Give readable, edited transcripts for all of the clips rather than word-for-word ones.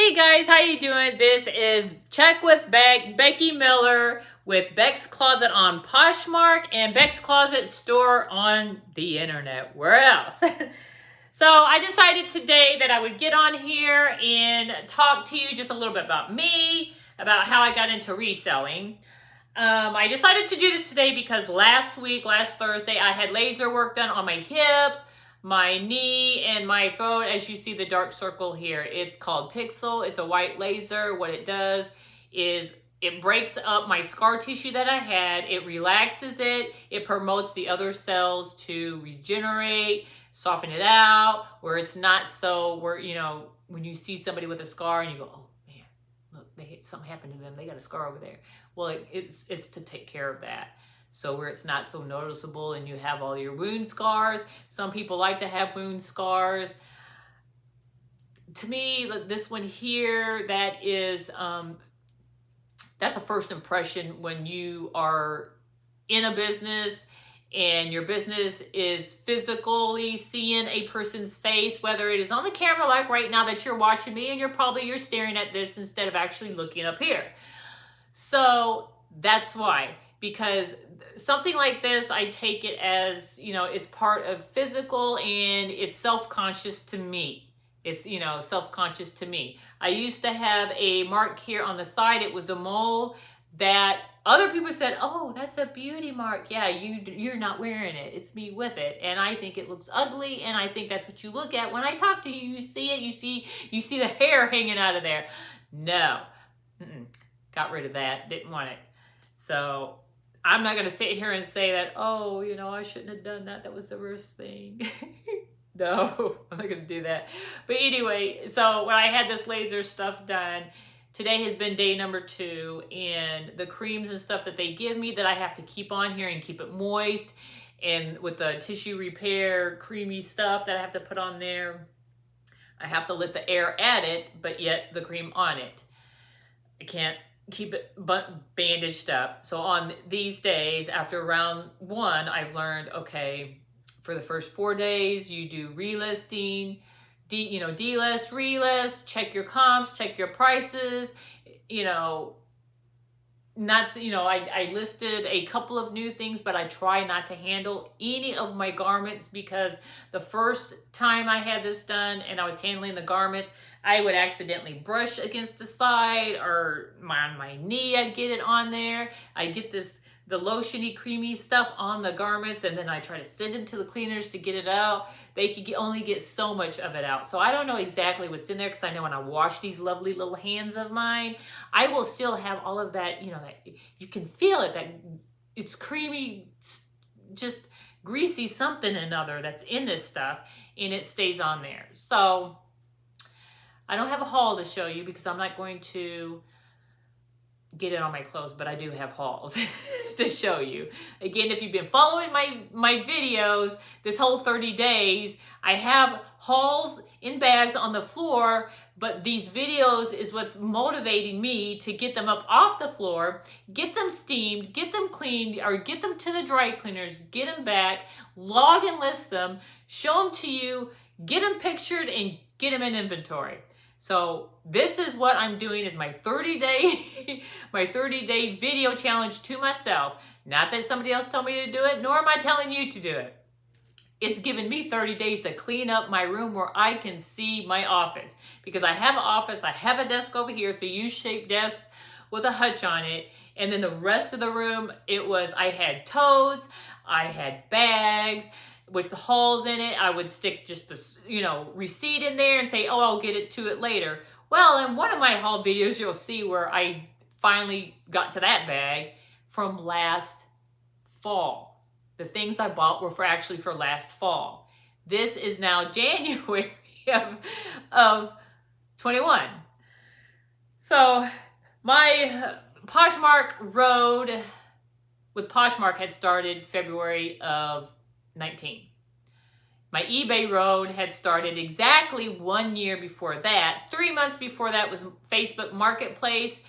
Hey guys, how you doing? This is Check with Becky Miller with Beck's Closet on Poshmark and Beck's Closet store on the internet. Where else? So I decided today that I would get on here and talk to you just a little bit about me, about how I got into reselling. I decided to do this today because last Thursday, I had laser work done on my hip, my knee, and my throat. As you see the dark circle here, it's called Pixel. It's a white laser. What it does is it breaks up my scar tissue that I had. It relaxes it. It promotes the other cells to regenerate, soften it out, where it's not so, where, you know, when you see somebody with a scar and you go, oh man, look, something happened to them. They got a scar over there. Well, it's to take care of that. So where it's not so noticeable and you have all your wound scars. Some people like to have wound scars. To me, this one here, that is, that's a first impression when you are in a business and your business is physically seeing a person's face, whether it is on the camera like right now that you're watching me and you're staring at this instead of actually looking up here. So that's why, because something like this, I take it as, you know, it's part of physical and it's self-conscious to me. It's, you know, self-conscious to me. I used to have a mark here on the side. It was a mole that other people said, oh, that's a beauty mark. Yeah, you're not wearing it. It's me with it. And I think it looks ugly. And I think that's what you look at when I talk to you. You see it. You see the hair hanging out of there. No. Got rid of that. Didn't want it. So I'm not going to sit here and say that, oh, you know, I shouldn't have done that. That was the worst thing. No, I'm not going to do that. But anyway, so when I had this laser stuff done, today has been day number 2, and the creams and stuff that they give me that I have to keep on here and keep it moist, and with the tissue repair creamy stuff that I have to put on there, I have to let the air at it, but yet the cream on it. I can't keep it bandaged up. So on these days, after round 1, I've learned, okay, for the first 4 days, you do relisting, delist, relist, check your comps, check your prices, I listed a couple of new things, but I try not to handle any of my garments, because the first time I had this done and I was handling the garments, I would accidentally brush against the side, or on my knee, I'd get it on there. I'd get the lotiony, creamy stuff on the garments, and then I try to send them to the cleaners to get it out. They could only get so much of it out. So I don't know exactly what's in there, because I know when I wash these lovely little hands of mine, I will still have all of that, that you can feel it, that it's creamy, just greasy something or another that's in this stuff, and it stays on there. So I don't have a haul to show you because I'm not going to get it on my clothes, but I do have hauls to show you. Again, if you've been following my videos this whole 30 days, I have hauls in bags on the floor, but these videos is what's motivating me to get them up off the floor, get them steamed, get them cleaned, or get them to the dry cleaners, get them back, log and list them, show them to you, get them pictured, and get them in inventory. So this is what I'm doing, is my 30-day video challenge to myself. Not that somebody else told me to do it, nor am I telling you to do it. It's given me 30 days to clean up my room where I can see my office. Because I have an office, I have a desk over here. It's a U-shaped desk with a hutch on it. And then the rest of the room, I had totes, I had bags with the holes in it. I would stick just the, receipt in there and say, oh, I'll get it to it later. Well, in one of my haul videos, you'll see where I finally got to that bag from last fall. The things I bought were actually for last fall. This is now January of 21. So my Poshmark road with Poshmark had started February of 19. My eBay road had started exactly 1 year before that. 3 months before that was Facebook Marketplace,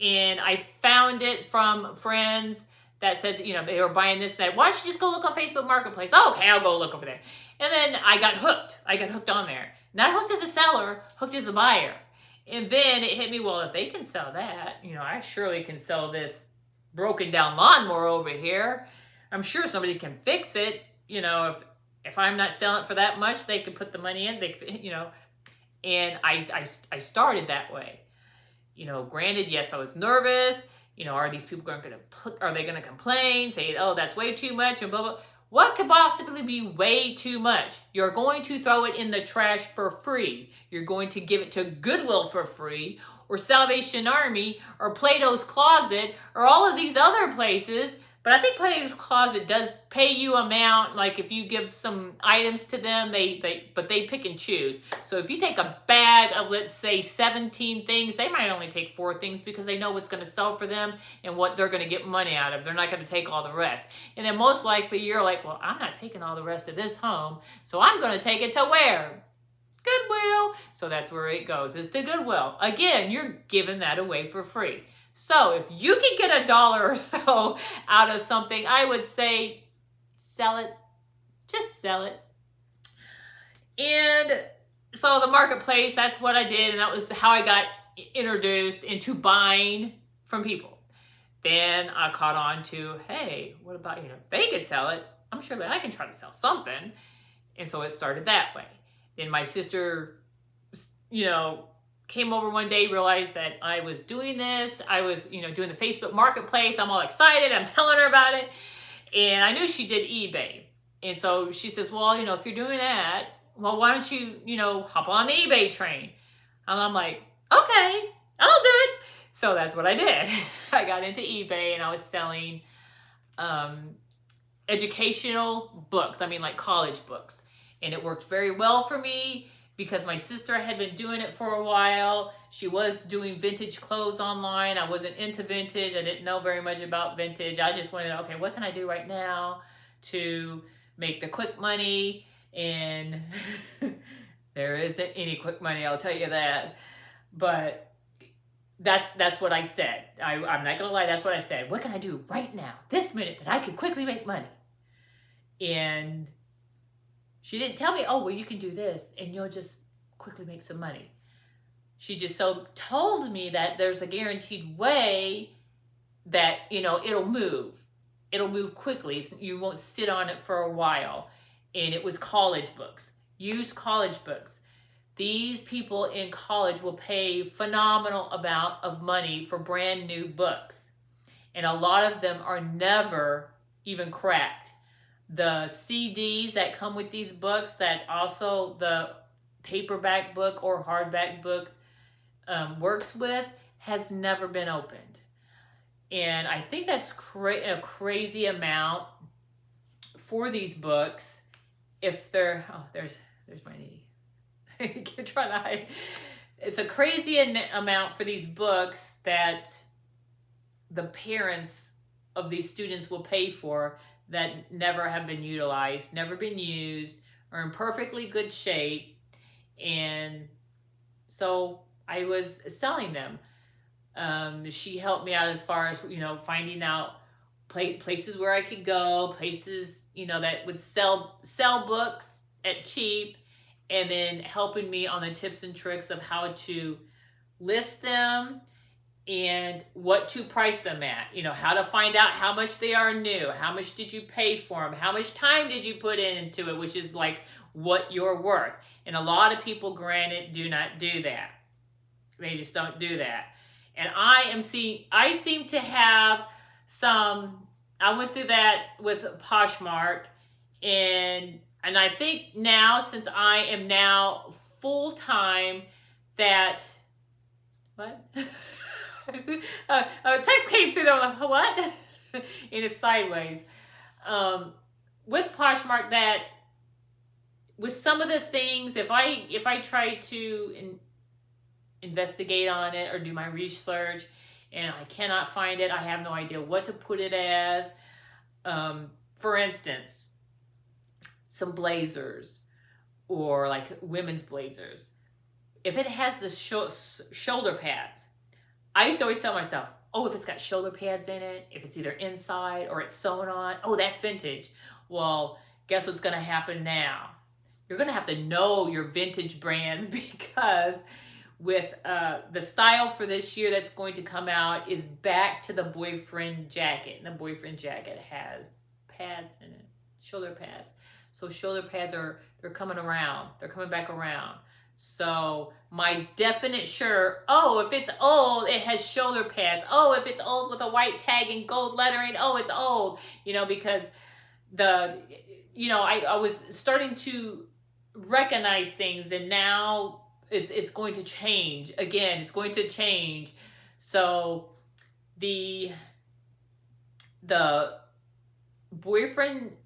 and I found it from friends that said, they were buying this, that. Why don't you just go look on Facebook Marketplace? Oh, okay, I'll go look over there. And then I got hooked. I got hooked on there. Not hooked as a seller, hooked as a buyer. And then it hit me, well, if they can sell that, I surely can sell this broken down lawnmower over here. I'm sure somebody can fix it. If I'm not selling it for that much, they could put the money in. And I started that way. Granted, yes, I was nervous. Are these people are they going to complain, say, oh, that's way too much, and blah, blah. What could possibly be way too much? You're going to throw it in the trash for free. You're going to give it to Goodwill for free, or Salvation Army, or Plato's Closet, or all of these other places. But I think Plato's Closet does pay you amount, like if you give some items to them, but they pick and choose. So if you take a bag of, let's say, 17 things, they might only take 4 things because they know what's going to sell for them and what they're going to get money out of. They're not going to take all the rest. And then most likely you're like, well, I'm not taking all the rest of this home, so I'm going to take it to where? Goodwill. So that's where it goes, is to Goodwill. Again, you're giving that away for free. So if you can get $1 or so out of something, I would say sell it. Just sell it. And so the marketplace, that's what I did. And that was how I got introduced into buying from people. Then I caught on to, hey, what about, they could sell it. I'm sure that I can try to sell something. And so it started that way. Then my sister, came over one day, realized that I was doing this. I was, doing the Facebook marketplace. I'm all excited. I'm telling her about it. And I knew she did eBay. And so she says, well, if you're doing that, well, why don't you, hop on the eBay train? And I'm like, okay, I'll do it. So that's what I did. I got into eBay and I was selling educational books. Like college books. And it worked very well for me, because my sister had been doing it for a while. She was doing vintage clothes online. I wasn't into vintage. I didn't know very much about vintage. I just wanted, okay, what can I do right now to make the quick money? And there isn't any quick money, I'll tell you that. But that's what I said. I'm not gonna lie, that's what I said. What can I do right now, this minute, that I could quickly make money? And she didn't tell me, oh, well, you can do this and you'll just quickly make some money. She just told me that there's a guaranteed way that, it'll move. It'll move quickly. You won't sit on it for a while. And it was college books, used college books. These people in college will pay phenomenal amount of money for brand new books. And a lot of them are never even cracked. The CDs that come with these books, that also the paperback book or hardback book works with, has never been opened. And I think that's a crazy amount for these books. If they're, oh, there's my knee. Keep trying to hide. It's a crazy amount for these books that the parents of these students will pay for, that never have been utilized, never been used, are in perfectly good shape. And so I was selling them. She helped me out as far as, finding out places where I could go, places, that would sell books at cheap, and then helping me on the tips and tricks of how to list them and what to price them at, how to find out how much they are new, how much did you pay for them, how much time did you put into it, which is like what you're worth. And a lot of people, granted, do not do that. They just don't do that. And I seem to have I went through that with Poshmark, and I think now, since I am now full-time, that, what? A text came through there, I'm like, what? And it's sideways. With Poshmark, that with some of the things, if I try to investigate on it or do my research and I cannot find it, I have no idea what to put it as. For instance, some blazers, or like women's blazers. If it has the shoulder pads, I used to always tell myself, oh, if it's got shoulder pads in it, if it's either inside or it's sewn on, oh, that's vintage. Well, guess what's going to happen now? You're going to have to know your vintage brands, because with the style for this year that's going to come out is back to the boyfriend jacket. And the boyfriend jacket has pads in it, shoulder pads. So shoulder pads they're coming around. They're coming back around. So my definite shirt, oh, if it's old, it has shoulder pads. Oh, if it's old with a white tag and gold lettering, oh, it's old. Because I was starting to recognize things, and now it's going to change. Again, it's going to change. So the boyfriend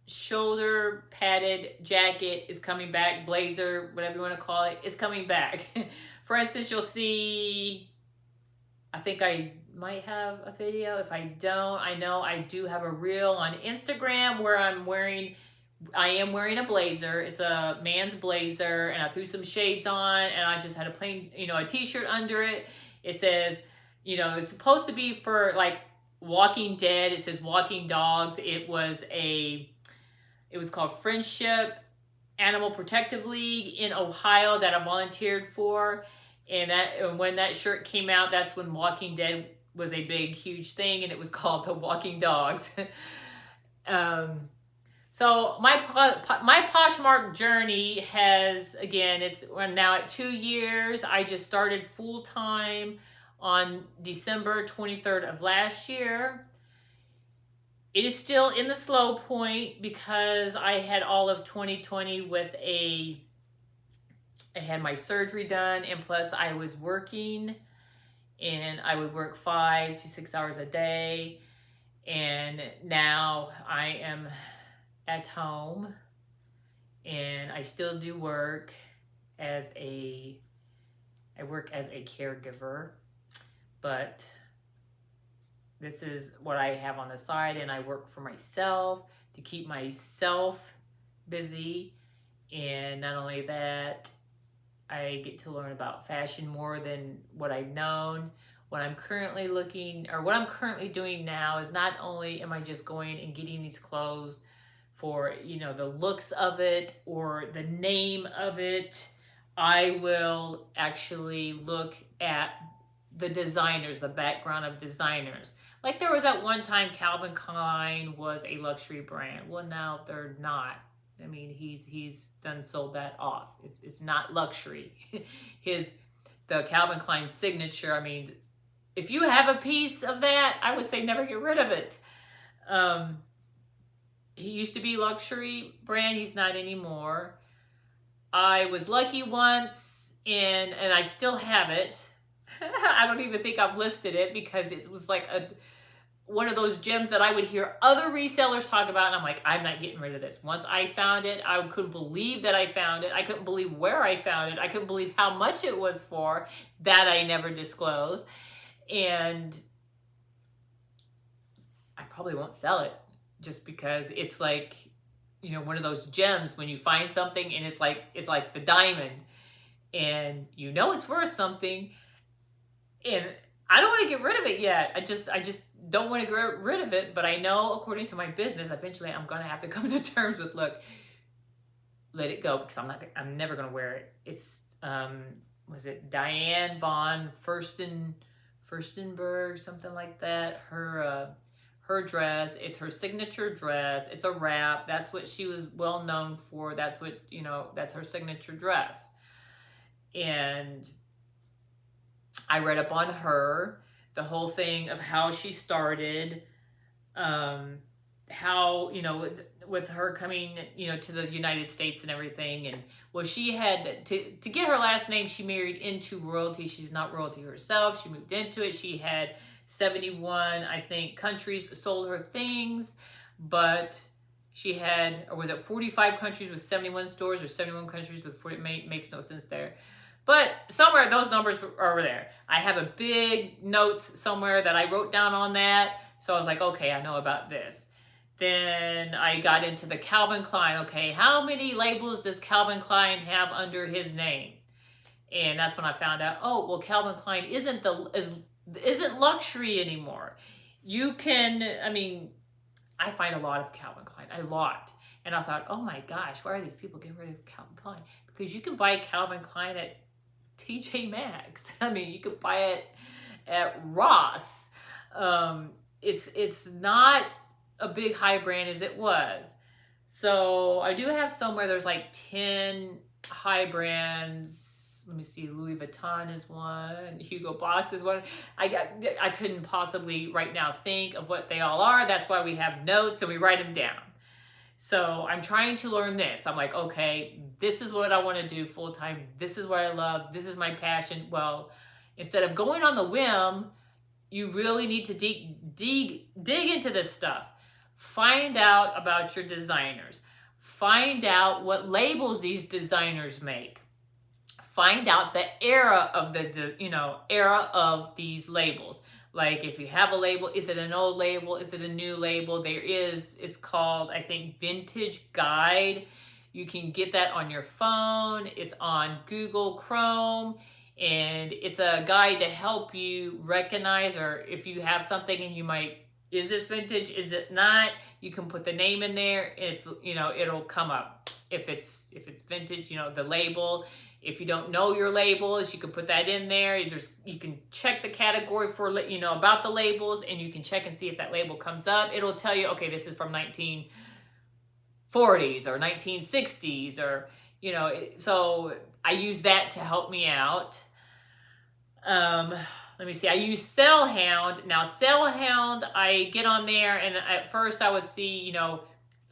shoulder padded jacket is coming back. Blazer, whatever you want to call it, is coming back. For instance, you'll see, I think I might have a video. If I don't, I know I do have a reel on Instagram where I am wearing a blazer. It's a man's blazer, and I threw some shades on, and I just had a plain, a t-shirt under it. It says, it's supposed to be for like Walking Dead. It says Walking Dogs. It was called Friendship Animal Protective League in Ohio that I volunteered for. And when that shirt came out, that's when Walking Dead was a big, huge thing, and it was called the Walking Dogs. So my Poshmark journey we're now at 2 years. I just started full time on December 23rd of last year. It is still in the slow point because I had all of 2020 I had my surgery done, and plus I was working, and I would work 5 to 6 hours a day. And now I am at home, and I still do work I work as a caregiver, but this is what I have on the side, and I work for myself to keep myself busy. And not only that, I get to learn about fashion more than what I've known. What I'm currently doing now is not only am I just going and getting these clothes for, the looks of it or the name of it, I will actually look at the designers, the background of designers. Like there was at one time Calvin Klein was a luxury brand. Well, now they're not. I mean, he's done sold that off. It's not luxury. The Calvin Klein signature, I mean, if you have a piece of that, I would say never get rid of it. He used to be luxury brand. He's not anymore. I was lucky once, and I still have it. I don't even think I've listed it because it was like one of those gems that I would hear other resellers talk about, and I'm like, I'm not getting rid of this. Once I found it, I couldn't believe that I found it. I couldn't believe where I found it. I couldn't believe how much it was for. That I never disclosed. And I probably won't sell it just because it's like, one of those gems when you find something and it's like the diamond, and it's worth something, and I don't want to get rid of it yet. I just don't want to get rid of it, but I know according to my business, eventually I'm going to have to come to terms with, look, let it go, because I'm never going to wear it. It's, was it Diane von Furstenberg, something like that. Her dress is her signature dress. It's a wrap. That's what she was well known for. That's what, that's her signature dress. And I read up on her, the whole thing of how she started, how, with her coming, to the United States and everything. And well, she had to get her last name, she married into royalty. She's not royalty herself. She moved into it. She had 71, I think, countries sold her things, but she had, or was it 45 countries with 71 stores, or 71 countries with 40, makes no sense there. But somewhere those numbers are over there. I have a big notes somewhere that I wrote down on that. So I was like, okay, I know about this. Then I got into the Calvin Klein. Okay, how many labels does Calvin Klein have under his name? And that's when I found out, oh, well, Calvin Klein isn't luxury anymore. You can, I find a lot of Calvin Klein, a lot. And I thought, oh my gosh, why are these people getting rid of Calvin Klein? Because you can buy Calvin Klein at TJ Maxx. I mean, you could buy it at Ross. It's not a big high brand as it was. So I do have somewhere there's like 10 high brands. Let me see, Louis Vuitton is one, Hugo Boss is one. I couldn't possibly right now think of what they all are. That's why we have notes and we write them down. So I'm trying to learn this. I'm like, okay, this is what I want to do full time. This is what I love. This is my passion. Well, instead of going on the whim, you really need to dig into this stuff. Find out about your designers. Find out what labels these designers make. Find out the era of era of these labels. Like if you have a label, is it an old label? Is it a new label? It's called, I think, Vintage Guide. You can get that on your phone. It's on Google Chrome. And it's a guide to help you recognize, or if you have something and you might, is this vintage? Is it not? You can put the name in there. It'll come up. If it's vintage, the label. If you don't know your labels, you can put that in there. You can check the category for, about the labels, and you can check and see if that label comes up. It'll tell you, okay, this is from 1940s or 1960s, or, so I use that to help me out. Let me see, I use Sellhound. Now, Sellhound, I get on there, and at first I would see,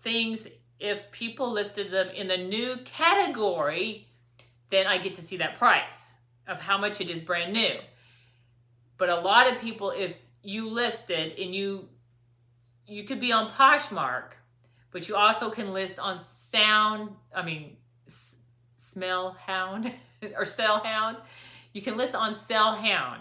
things, if people listed them in the new category, then I get to see that price of how much it is brand new. But a lot of people, if you list it, and you could be on Poshmark, but you also can list on Smellhound or Sellhound. You can list on Sellhound.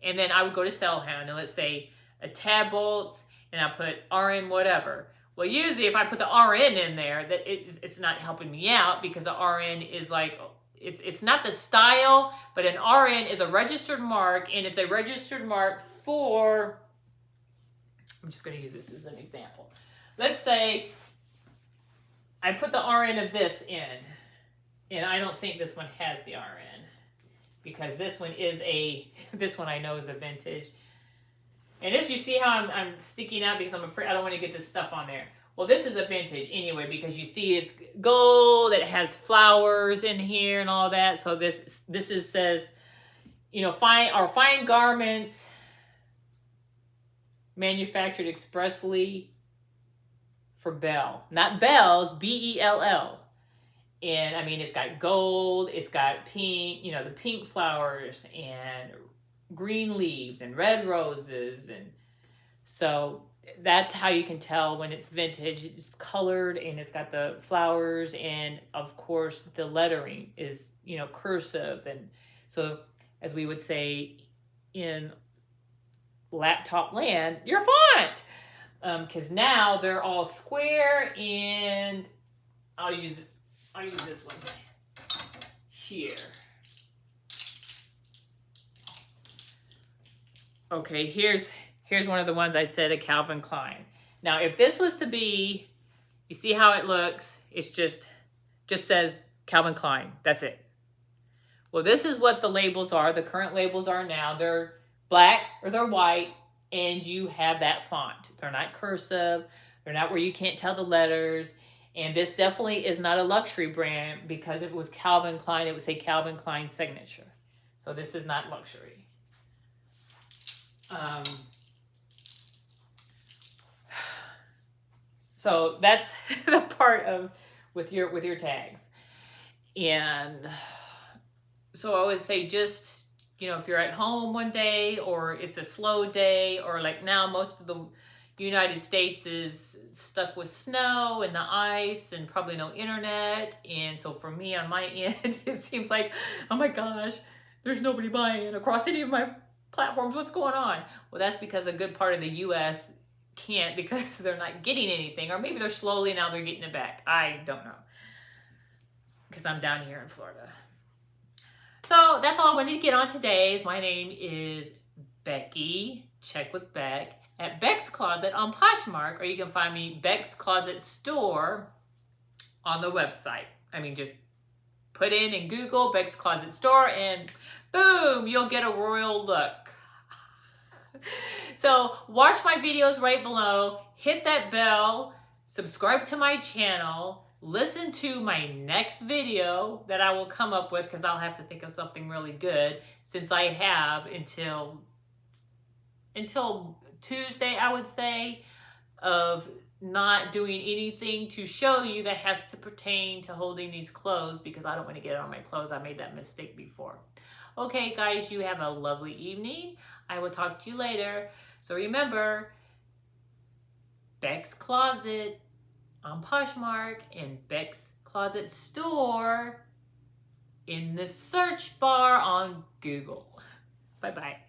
And then I would go to Sellhound, and let's say a tab bolts, and I put RN whatever. Well, usually if I put the RN in there, it's not helping me out, because the RN is like, it's not the style, but an RN is a registered mark, and it's a registered mark for, I'm just going to use this as an example. Let's say I put the RN of this in, and I don't think this one has the RN, because this one I know is a vintage. And as you see how I'm sticking out, because I'm afraid I don't want to get this stuff on there. Well, this is a vintage anyway, because you see it's gold, it has flowers in here and all that. So this says, fine garments manufactured expressly for Belle. Not Belle's, Bell. And I mean, it's got gold, it's got pink, the pink flowers, and green leaves and red roses. And so that's how you can tell when it's vintage. It's colored, and it's got the flowers, and of course the lettering is, cursive. And so, as we would say in laptop land, your font. Because now they're all square, and I'll use this one here. Okay, here's one of the ones I said, a Calvin Klein. Now, if this was to be, you see how it looks? It's just says Calvin Klein. That's it. Well, this is what the labels are. The current labels are now. They're black or they're white, and you have that font. They're not cursive. They're not where you can't tell the letters. And this definitely is not a luxury brand, because if it was Calvin Klein, it would say Calvin Klein signature. So this is not luxury. So that's the part of with your tags. And so I would say, just, if you're at home one day, or it's a slow day, or like now most of the United States is stuck with snow and the ice and probably no internet. And so for me on my end, it seems like, oh my gosh, there's nobody buying across any of my platforms. What's going on? Well, that's because a good part of the U.S. can't, because they're not getting anything, or maybe they're slowly now they're getting it back. I don't know, because I'm down here in Florida. So that's all I wanted to get on today. My name is Becky, check with Beck, at Beck's Closet on Poshmark, or you can find me Beck's Closet Store on the website. I mean, just put in Google Beck's Closet Store and boom, you'll get a royal look. So watch my videos right below, hit that bell, subscribe to my channel, listen to my next video that I will come up with because I'll have to think of something really good since I have until Tuesday, I would say, of not doing anything to show you that has to pertain to holding these clothes because I don't want to get it on my clothes. I made that mistake before. Okay, guys, you have a lovely evening. I will talk to you later. So remember, Beck's Closet on Poshmark and Beck's Closet Store in the search bar on Google. Bye-bye.